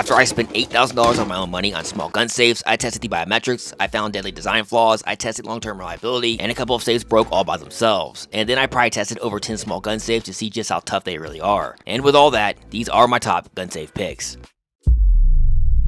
After I spent $8,000 on my own money on small gun safes, I tested the biometrics, I found deadly design flaws, I tested long-term reliability, and a couple of safes broke all by themselves. And then I probably tested over 10 small gun safes to see just how tough they really are. And with all that, these are my top gun safe picks.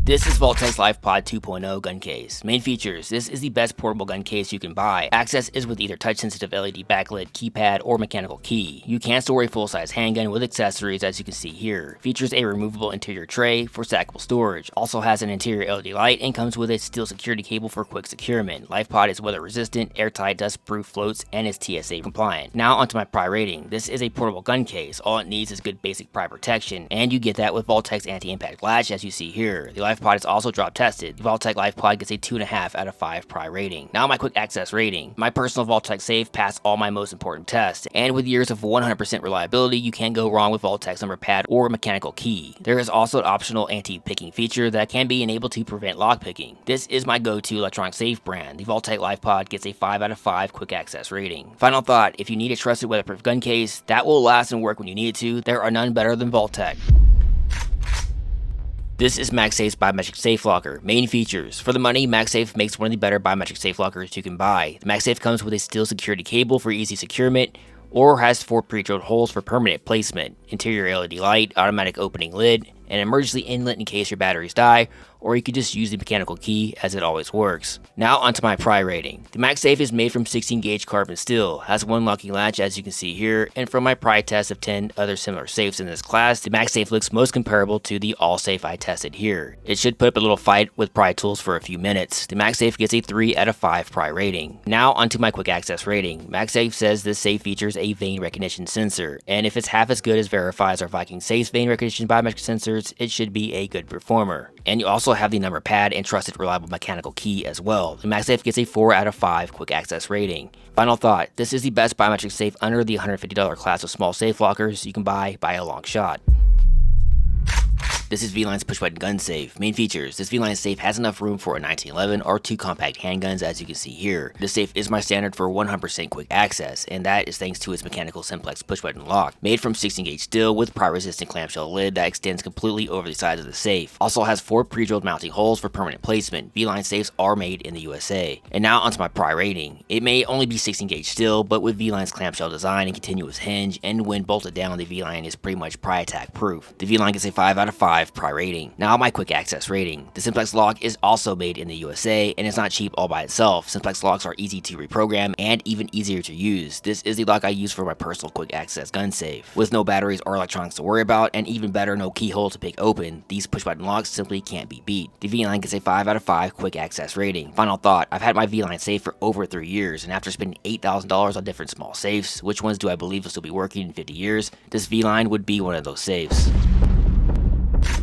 This is Vaultek's LifePod 2.0 gun case. Main features: this is the best portable gun case you can buy. Access is with either touch-sensitive LED backlit, keypad, or mechanical key. You can store a full-size handgun with accessories as you can see here. Features a removable interior tray for stackable storage. Also has an interior LED light and comes with a steel security cable for quick securement. LifePod is weather resistant, airtight, dust-proof, floats, and is TSA compliant. Now onto my pry rating. This is a portable gun case. All it needs is good basic pry protection, and you get that with Vaultek's anti-impact latch as you see here. The LifePod is also drop tested. The Vaultek LifePod gets a 2.5 out of 5 pry rating. Now my quick access rating. My personal Vaultek safe passed all my most important tests, and with years of 100% reliability, you can't go wrong with Vaultek's number pad or mechanical key. There is also an optional anti-picking feature that can be enabled to prevent lockpicking. This is my go-to electronic safe brand. The Vaultek LifePod gets a 5 out of 5 quick access rating. Final thought: if you need a trusted weatherproof gun case that will last and work when you need it to, there are none better than Vaultek. This is MagSafe's biometric safe locker. Main features: for the money, MagSafe makes one of the better biometric safe lockers you can buy. The MagSafe comes with a steel security cable for easy securement, or has 4 pre-drilled holes for permanent placement, interior LED light, automatic opening lid, an emergency inlet in case your batteries die, or you could just use the mechanical key as it always works. Now onto my pry rating. The MagSafe is made from 16 gauge carbon steel, has one locking latch as you can see here, and from my pry test of 10 other similar safes in this class, the MagSafe looks most comparable to the Awesafe I tested here. It should put up a little fight with pry tools for a few minutes. The MagSafe gets a 3 out of 5 pry rating. Now onto my quick access rating. MagSafe says this safe features a vein recognition sensor, and if it's half as good as verifies our Viking safe's vein recognition biometric sensors, it should be a good performer. And you also have the number pad and trusted reliable mechanical key as well. The MagSafe gets a 4 out of 5 quick access rating. Final thought: this is the best biometric safe under the $150 class of small safe lockers you can buy by a long shot. This is V-Line's push-button gun safe. Main features: this V-Line safe has enough room for a 1911 or 2 compact handguns as you can see here. This safe is my standard for 100% quick access, and that is thanks to its mechanical simplex push-button lock. Made from 16 gauge steel with pry-resistant clamshell lid that extends completely over the sides of the safe. Also has 4 pre-drilled mounting holes for permanent placement. V-Line safes are made in the USA. And now onto my pry rating. It may only be 16 gauge steel, but with V-Line's clamshell design and continuous hinge, and when bolted down, the V-Line is pretty much pry attack proof. The V-Line gets a 5 out of 5 pry rating. Now my quick access rating. The simplex lock is also made in the USA, and it's not cheap all by itself. Simplex locks are easy to reprogram and even easier to use. This is the lock I use for my personal quick access gun safe. With no batteries or electronics to worry about, and even better, no keyhole to pick open, these push button locks simply can't be beat. The V-Line gets a 5 out of 5 quick access rating. Final thought: I've had my V-Line safe for over 3 years, and after spending $8,000 on different small safes, which ones do I believe will still be working in 50 years, this V-Line would be one of those safes.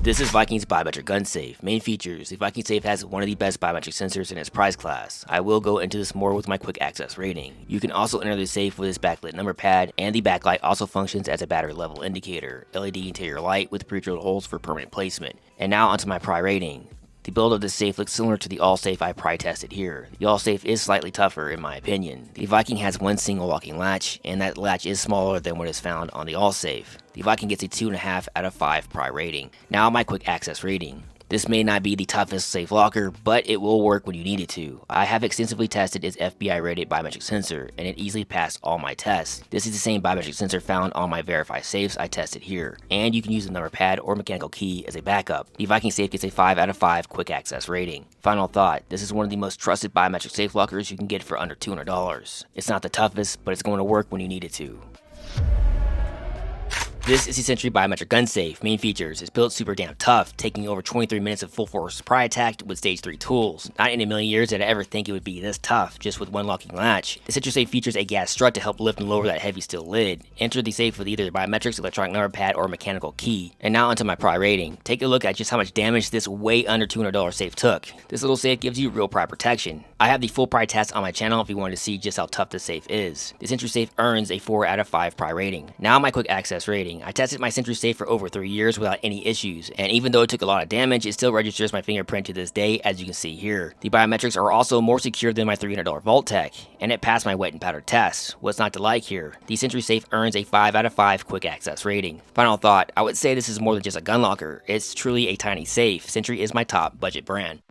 This is Viking's biometric gun safe. Main features: the Viking safe has one of the best biometric sensors in its price class. I will go into this more with my quick access rating. You can also enter the safe with its backlit number pad, and the backlight also functions as a battery level indicator. LED interior light with pre-drilled holes for permanent placement. And now onto my pry rating. The build of this safe looks similar to the Awesafe I pry tested here. The Awesafe is slightly tougher in my opinion. The Viking has one single locking latch, and that latch is smaller than what is found on the Awesafe. The Viking gets a 2.5 out of 5 pry rating. Now my quick access rating. This may not be the toughest safe locker, but it will work when you need it to. I have extensively tested its FBI rated biometric sensor, and it easily passed all my tests. This is the same biometric sensor found on my Verify safes I tested here, and you can use the number pad or mechanical key as a backup. The Viking safe gets a 5 out of 5 quick access rating. Final thought: this is one of the most trusted biometric safe lockers you can get for under $200. It's not the toughest, but it's going to work when you need it to. This is the Sentry biometric gun safe. Main features: it's built super damn tough, taking over 23 minutes of full force pry attack with stage 3 tools. Not in a million years did I ever think it would be this tough, just with one locking latch. The SentrySafe features a gas strut to help lift and lower that heavy steel lid. Enter the safe with either the biometrics, electronic number pad, or mechanical key. And now onto my pry rating. Take a look at just how much damage this way under $200 safe took. This little safe gives you real pry protection. I have the full pry test on my channel if you wanted to see just how tough this safe is. The SentrySafe earns a 4 out of 5 pry rating. Now my quick access rating. rating. I tested my SentrySafe for over 3 years without any issues, and even though it took a lot of damage, it still registers my fingerprint to this day, as you can see here. The biometrics are also more secure than my $300 Vaultek, and it passed my wet and powder test. What's not to like here? The SentrySafe earns a 5 out of 5 quick access rating. Final thought, I would say this is more than just a gun locker. It's truly a tiny safe. Sentry is my top budget brand.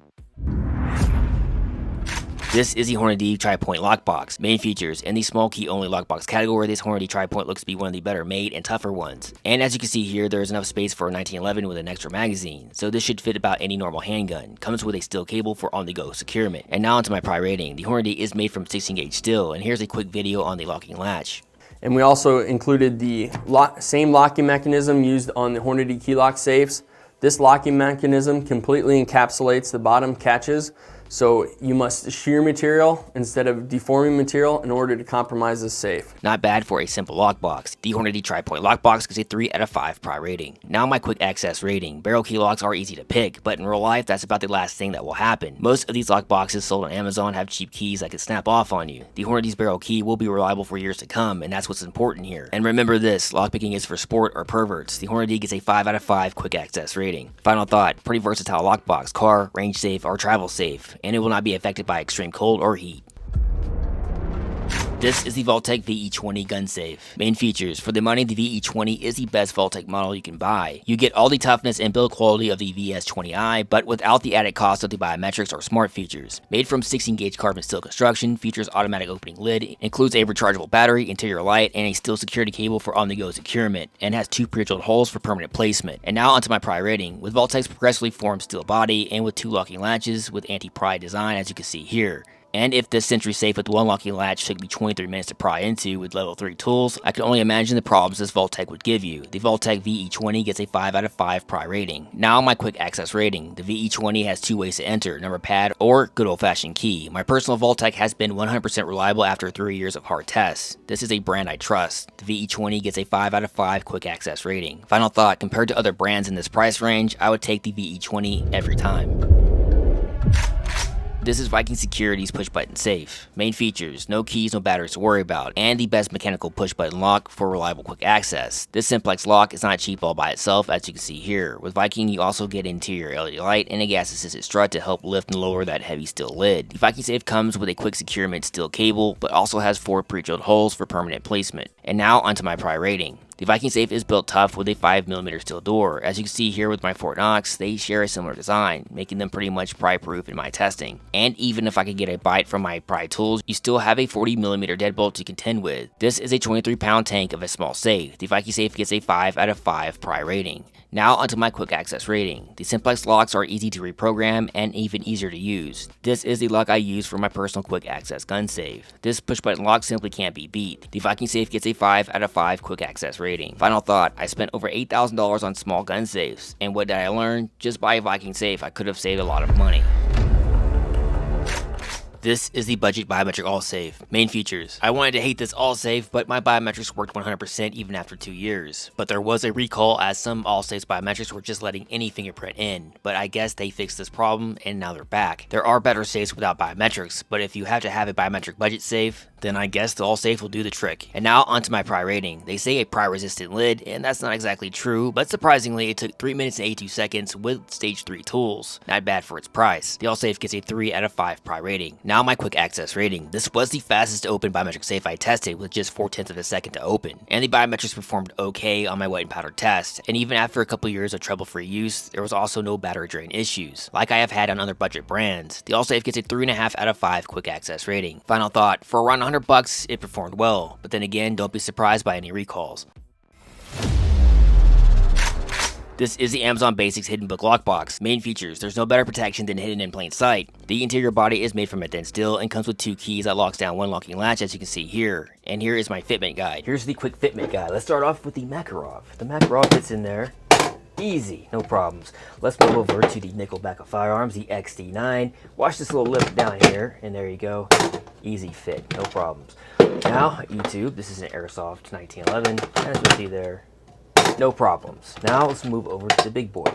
This is the Hornady TriPoint lockbox. Main features: in the small key only lockbox category, this Hornady TriPoint looks to be one of the better made and tougher ones. And as you can see here, there is enough space for a 1911 with an extra magazine, so this should fit about any normal handgun. Comes with a steel cable for on-the-go securement. And now onto my pry rating. The Hornady is made from 16 gauge steel, and here's a quick video on the locking latch. And we also included the same locking mechanism used on the Hornady key lock safes. This locking mechanism completely encapsulates the bottom catches, so you must shear material instead of deforming material in order to compromise this safe. Not bad for a simple lockbox. The Hornady TriPoint lockbox gets a 3 out of 5 pry rating. Now my quick access rating. Barrel key locks are easy to pick, but in real life that's about the last thing that will happen. Most of these lockboxes sold on Amazon have cheap keys that can snap off on you. The Hornady's barrel key will be reliable for years to come, and that's what's important here. And remember this, lockpicking is for sport or perverts. The Hornady gets a 5 out of 5 quick access rating. Final thought, pretty versatile lockbox, car, range safe, or travel safe, and it will not be affected by extreme cold or heat. This is the Vaultek VE20 gun safe. Main features: for the money, the VE20 is the best Vaultek model you can buy. You get all the toughness and build quality of the VS20i, but without the added cost of the biometrics or smart features. Made from 16 gauge carbon steel construction, features automatic opening lid, includes a rechargeable battery, interior light, and a steel security cable for on-the-go securement, and has 2 pre-drilled holes for permanent placement. And now onto my pry rating. With Vaultek's progressively formed steel body and with 2 locking latches with anti-pry design, as you can see here. And if this SentrySafe with 1 locking latch took me 23 minutes to pry into with level 3 tools, I can only imagine the problems this Vaultek would give you. The Vaultek VE20 gets a 5 out of 5 pry rating. Now my quick access rating. The VE20 has 2 ways to enter, number pad or good old fashioned key. My personal Vaultek has been 100% reliable after 3 years of hard tests. This is a brand I trust. The VE20 gets a 5 out of 5 quick access rating. Final thought, compared to other brands in this price range, I would take the VE20 every time. This is Viking Security's push button safe. Main features: no keys, no batteries to worry about, and the best mechanical push button lock for reliable quick access. This simplex lock is not cheap all by itself, as you can see here. With Viking, you also get interior LED light and a gas assisted strut to help lift and lower that heavy steel lid. The Viking safe comes with a quick securement steel cable, but also has 4 pre-drilled holes for permanent placement. And now onto my pry rating. The Viking safe is built tough with a 5mm steel door. As you can see here with my Fort Knox, they share a similar design, making them pretty much pry proof in my testing. And even if I could get a bite from my pry tools, you still have a 40mm deadbolt to contend with. This is a 23-pound tank of a small safe. The Viking safe gets a 5 out of 5 pry rating. Now onto my quick access rating. The simplex locks are easy to reprogram and even easier to use. This is the lock I use for my personal quick access gun safe. This push button lock simply can't be beat. The Viking safe gets a 5 out of 5 quick access rating. Final thought, I spent over $8,000 on small gun safes, and what did I learn? Just buy a Viking safe. I could have saved a lot of money. This is the budget biometric Awesafe. Main features: I wanted to hate this Awesafe, but my biometrics worked 100% even after 2 years. But there was a recall, as some Awesafe's biometrics were just letting any fingerprint in. But I guess they fixed this problem and now they're back. There are better safes without biometrics, but if you have to have a biometric budget safe, then I guess the Awesafe will do the trick. And now onto my pry rating. They say a pry resistant lid, and that's not exactly true, but surprisingly it took 3 minutes and 82 seconds with stage 3 tools. Not bad for its price. The Awesafe gets a 3 out of 5 pry rating. Now my quick access rating. This was the fastest to open biometric safe I tested, with just 0.4 of a second to open. And the biometrics performed okay on my wet and powder test, and even after a couple years of trouble-free use, there was also no battery drain issues, like I have had on other budget brands. The Awesafe gets a 3.5 out of 5 quick access rating. Final thought, for around $100, it performed well, but then again, don't be surprised by any recalls. This is the Amazon Basics Hidden Book Lockbox. Main features: there's no better protection than hidden in plain sight. The interior body is made from a thin steel and comes with 2 keys that locks down 1 locking latch, as you can see here. And here is my fitment guide. Here's the quick fitment guide. Let's start off with the Makarov. The Makarov fits in there. Easy, no problems. Let's move over to the Nickelback of firearms, the XD9. Watch this little lip down here, and there you go. Easy fit, no problems. Now, YouTube, this is an Airsoft 1911, as you'll see there. No problems. Now let's move over to the big boy.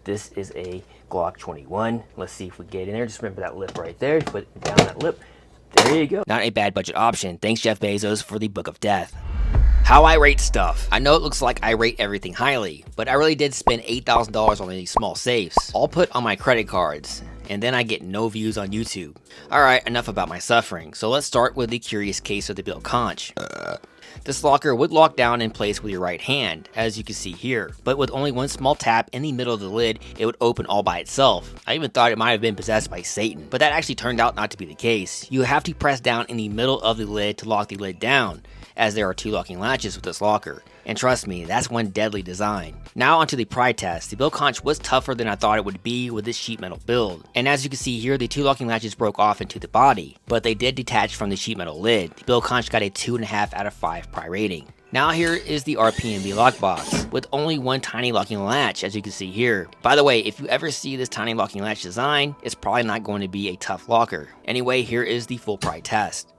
This is a Glock 21. Let's see if we get in there. Just remember that lip right there. Put down that lip. There you go. Not a bad budget option. Thanks, Jeff Bezos, for the Book of Death. How I rate stuff. I know it looks like I rate everything highly, but I really did spend $8,000 on these small safes, all put on my credit cards, and then I get no views on YouTube. Alright, enough about my suffering, so let's start with the curious case of the Bill Conch. This locker would lock down in place with your right hand, as you can see here, but with only one small tap in the middle of the lid, it would open all by itself. I even thought it might have been possessed by Satan, but that actually turned out not to be the case. You have to press down in the middle of the lid to lock the lid down, as there are 2 locking latches with this locker. And trust me, that's one deadly design. Now onto the pry test. The Bill Conch was tougher than I thought it would be with this sheet metal build. And as you can see here, the 2 locking latches broke off into the body, but they did detach from the sheet metal lid. The Bill Conch got a 2.5 out of 5 pry rating. Now here is the RPMB lockbox, with only one tiny locking latch, as you can see here. By the way, if you ever see this tiny locking latch design, it's probably not going to be a tough locker. Anyway, here is the full pry test.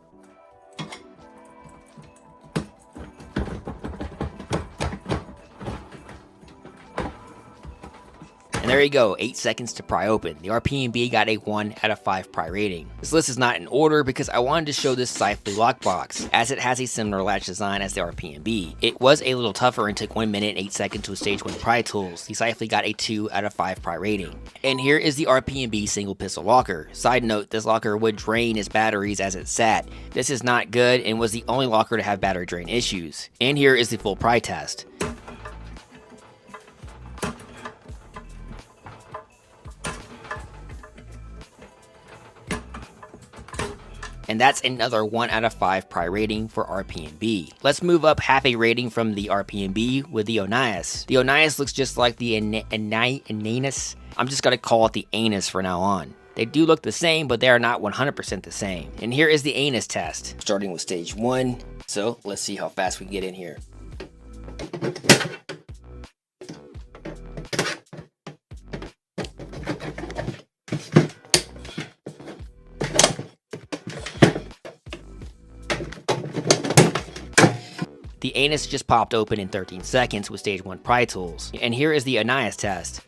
And there you go, 8 seconds to pry open. The RPMB got a 1 out of 5 pry rating. This list is not in order because I wanted to show this Safely lockbox, as it has a similar latch design as the RPMB. It was a little tougher and took 1 minute and 8 seconds with stage 1 pry tools. The Safely got a 2 out of 5 pry rating. And here is the RPMB single pistol locker. Side note, this locker would drain its batteries as it sat. This is not good and was the only locker to have battery drain issues. And here is the full pry test. And that's another 1 out of 5 pry rating for RPMB. Let's move up half a rating from the RPMB with the Onias. The Onias looks just like the Ananus. I'm just gonna call it the Anus from now on. They do look the same, but they are not 100% the same. And here is the Anus test. Starting with stage 1, so let's see how fast we can get in here. The anus just popped open in 13 seconds with stage 1 pry tools. And here is the Onias test.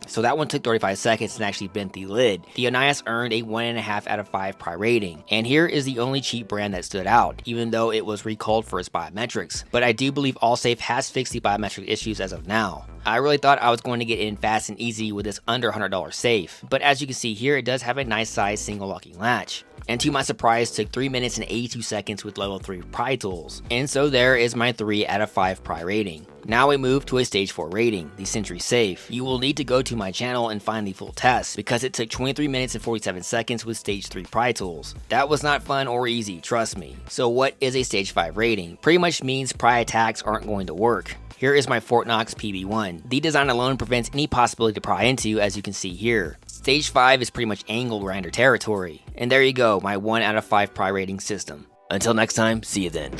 So that one took 35 seconds and actually bent the lid. The Onias earned a 1.5 out of 5 pry rating. And here is the only cheap brand that stood out, even though it was recalled for its biometrics. But I do believe Awesafe has fixed the biometric issues as of now. I really thought I was going to get in fast and easy with this under $100 safe. But as you can see here, it does have a nice size single locking latch. And to my surprise, took 3 minutes and 82 seconds with level 3 pry tools. And so there is my 3 out of 5 pry rating. Now we move to a stage 4 rating, the SentrySafe. You will need to go to my channel and find the full test, because it took 23 minutes and 47 seconds with stage 3 pry tools. That was not fun or easy, trust me. So what is a stage 5 rating? Pretty much means pry attacks aren't going to work. Here is my Fort Knox PB1. The design alone prevents any possibility to pry into, as you can see here. Stage 5 is pretty much angle grinder territory. And there you go, my 1 out of 5 pry rating system. Until next time, see you then.